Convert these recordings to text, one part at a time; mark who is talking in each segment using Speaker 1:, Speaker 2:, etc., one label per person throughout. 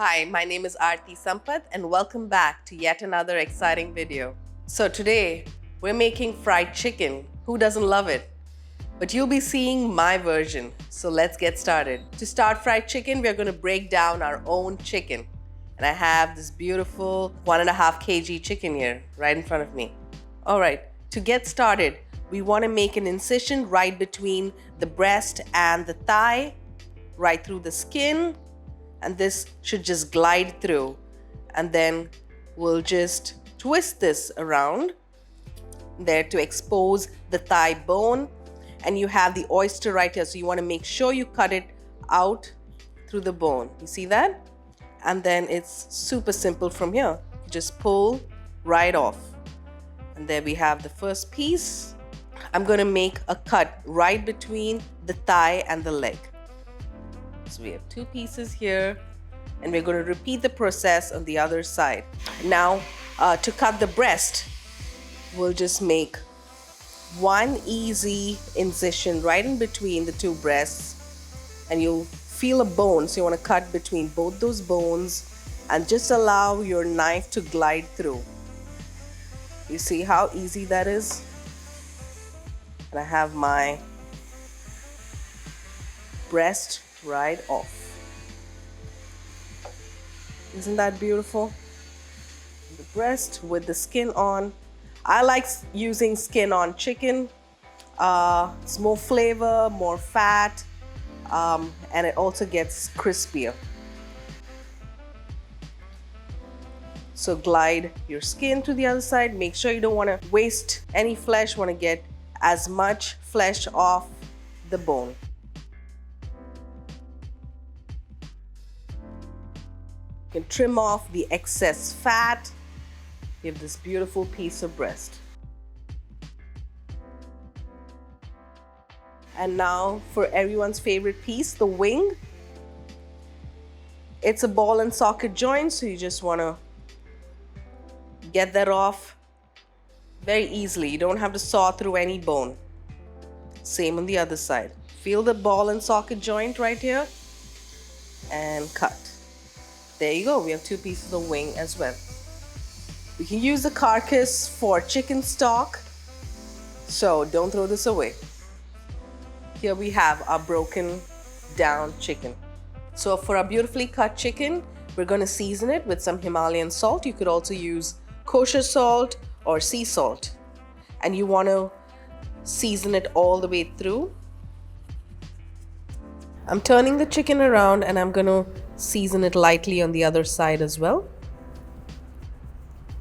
Speaker 1: Hi, my name is Aarti Sampath and welcome back to yet another exciting video. So today, we're making fried chicken. Who doesn't love it? But you'll be seeing my version. So let's get started. To start fried chicken, we're going to break down our own chicken. And I have this beautiful 1.5 kg chicken here right in front of me. All right, to get started, we want to make an incision right between the breast and the thigh, right through the skin. And this should just glide through, and then we'll just twist this around there to expose the thigh bone. And you have the oyster right here, so you want to make sure you cut it out through the bone. You see that? And then it's super simple from here. Just pull right off, and there we have the first piece. I'm going to make a cut right between the thigh and the leg. So we have two pieces here, and we're going to repeat the process on the other side. Now, to cut the breast, we'll just make one easy incision right in between the two breasts, and you'll feel a bone. So you want to cut between both those bones and just allow your knife to glide through. You see how easy that is? And I have my breast right off. Isn't that beautiful? The breast with the skin on. I like using skin on chicken. It's more flavor, more fat, and it also gets crispier. So glide your skin to the other side. Make sure you don't want to waste any flesh. You want to get as much flesh off the bone. You can trim off the excess fat. You have this beautiful piece of breast. And now for everyone's favorite piece, the wing. It's a ball and socket joint, so you just want to get that off very easily. You don't have to saw through any bone. Same on the other side. Feel the ball and socket joint right here and cut. There you go, we have two pieces of wing as well. We can use the carcass for chicken stock, so don't throw this away. Here we have our broken down chicken. So for our beautifully cut chicken, we're going to season it with some Himalayan salt. You could also use kosher salt or sea salt. And you want to season it all the way through. I'm turning the chicken around and I'm going to season it lightly on the other side as well.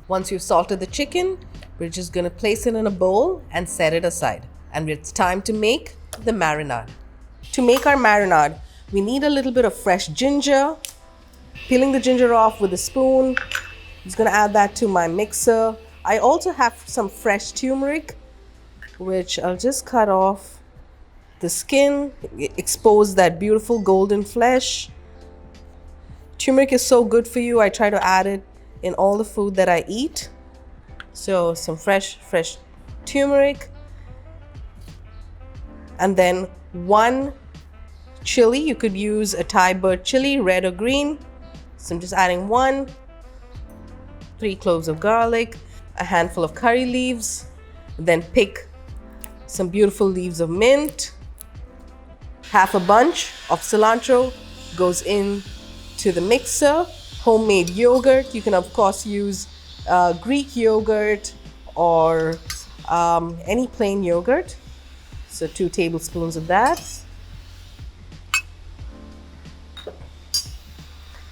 Speaker 1: Once you've salted the chicken, we're just going to place it in a bowl and set it aside. And it's time to make the marinade. To make our marinade, we need a little bit of fresh ginger. Peeling the ginger off with a spoon. I'm just going to add that to my mixer. I also have some fresh turmeric, which I'll just cut off the skin, expose that beautiful golden flesh. Turmeric is so good for you. I try to add it in all the food that I eat. So some fresh turmeric. And then one chili. You could use a Thai bird chili, red or green. So I'm just adding one. 3 cloves of garlic, a handful of curry leaves. Then pick some beautiful leaves of mint. Half a bunch of cilantro goes in to the mixer. Homemade yogurt. You can of course use Greek yogurt or any plain yogurt. So 2 tablespoons of that.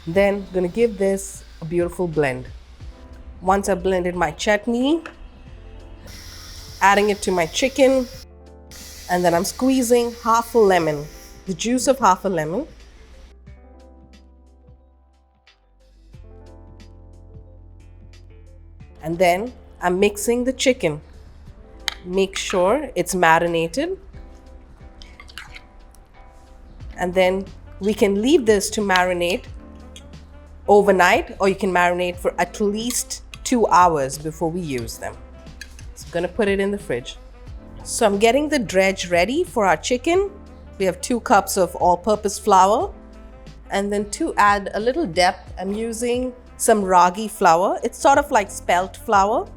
Speaker 1: Then I'm going to give this a beautiful blend. Once I've blended my chutney, adding it to my chicken, and then I'm squeezing half a lemon, the juice of half a lemon. And then I'm mixing the chicken. Make sure it's marinated. And then we can leave this to marinate overnight, or you can marinate for at least 2 hours before we use them. So I'm going to put it in the fridge. So I'm getting the dredge ready for our chicken. We have 2 cups of all-purpose flour, And then to add a little depth, I'm using some ragi flour. It's sort of like spelt flour.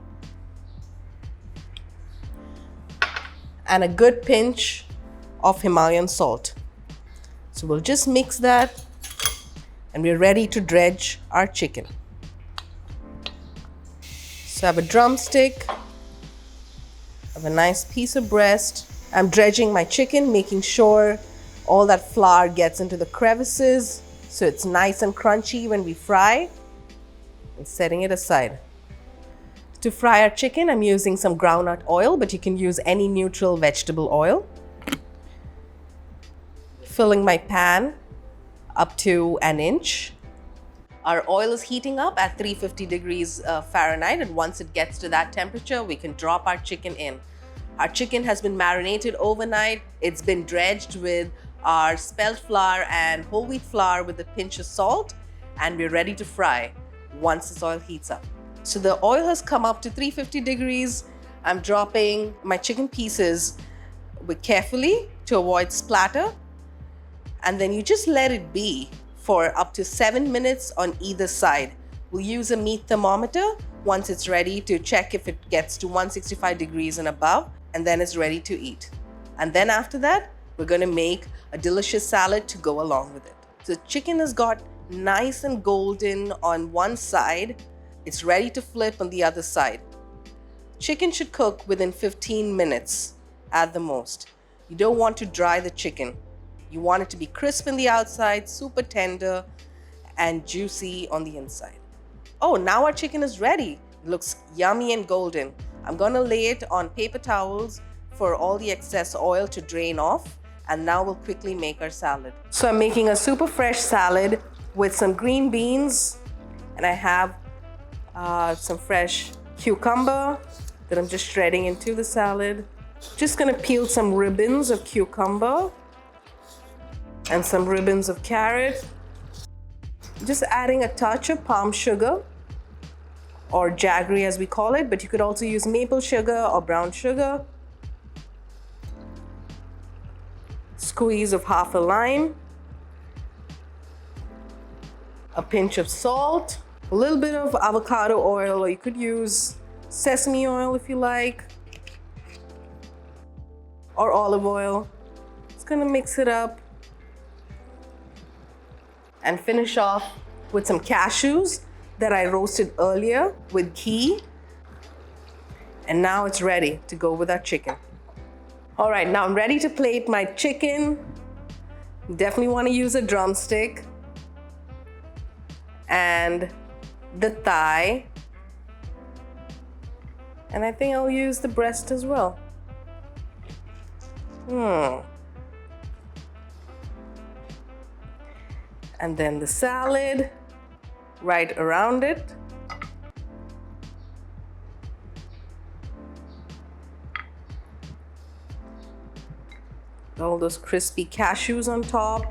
Speaker 1: And a good pinch of Himalayan salt. So we'll just mix that and we're ready to dredge our chicken. So I have a drumstick, I have a nice piece of breast. I'm dredging my chicken, making sure all that flour gets into the crevices so it's nice and crunchy when we fry, and setting it aside. To fry our chicken, I'm using some groundnut oil, but you can use any neutral vegetable oil. Filling my pan up to an inch. Our oil is heating up at 350 degrees Fahrenheit, and once it gets to that temperature, we can drop our chicken in. Our chicken has been marinated overnight. It's been dredged with our spelt flour and whole wheat flour with a pinch of salt, and we're ready to fry once this oil heats up. So the oil has come up to 350 degrees. I'm dropping my chicken pieces carefully to avoid splatter. And then you just let it be for up to 7 minutes on either side. We'll use a meat thermometer once it's ready to check if it gets to 165 degrees and above, and then it's ready to eat. And then after that, we're going to make a delicious salad to go along with it. So the chicken has got nice and golden on one side. It's ready to flip on the other side. Chicken should cook within 15 minutes at the most. You don't want to dry the chicken. You want it to be crisp on the outside, super tender, and juicy on the inside. Oh, now our chicken is ready. It looks yummy and golden. I'm gonna lay it on paper towels for all the excess oil to drain off, and now we'll quickly make our salad. So I'm making a super fresh salad with some green beans, and I have some fresh cucumber that I'm just shredding into the salad. Just gonna peel some ribbons of cucumber and some ribbons of carrot. Just adding a touch of palm sugar, or jaggery as we call it, but you could also use maple sugar or brown sugar. Squeeze of half a lime, a pinch of salt, a little bit of avocado oil, or you could use sesame oil if you like, or olive oil. Just gonna mix it up and finish off with some cashews that I roasted earlier with ghee. And now it's ready to go with our chicken. All right, now I'm ready to plate my chicken. Definitely want to use a drumstick and the thigh. And I think I'll use the breast as well. And then the salad right around it. All those crispy cashews on top.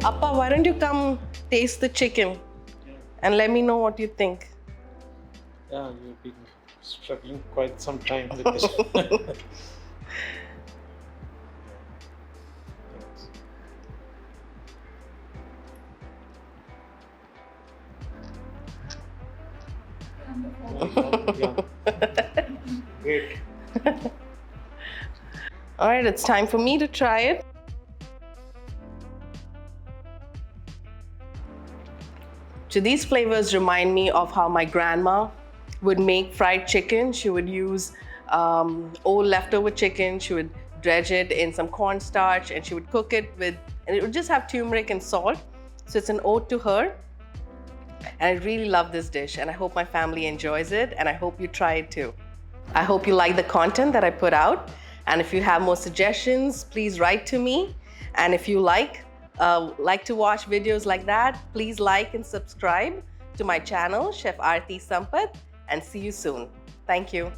Speaker 1: Appa, why don't you come taste the chicken and let me know what you think?
Speaker 2: Yeah, you've been struggling quite some time with this. Great.
Speaker 1: All right, it's time for me to try it. So these flavors remind me of how my grandma would make fried chicken. She would use old leftover chicken. She would dredge it in some cornstarch and she would cook it with, and it would just have turmeric and salt. So it's an ode to her. And I really love this dish and I hope my family enjoys it and I hope you try it too. I hope you like the content that I put out. And if you have more suggestions, please write to me. And if you like to watch videos like that, please like and subscribe to my channel, Chef Aarti Sampath, and see you soon. Thank you.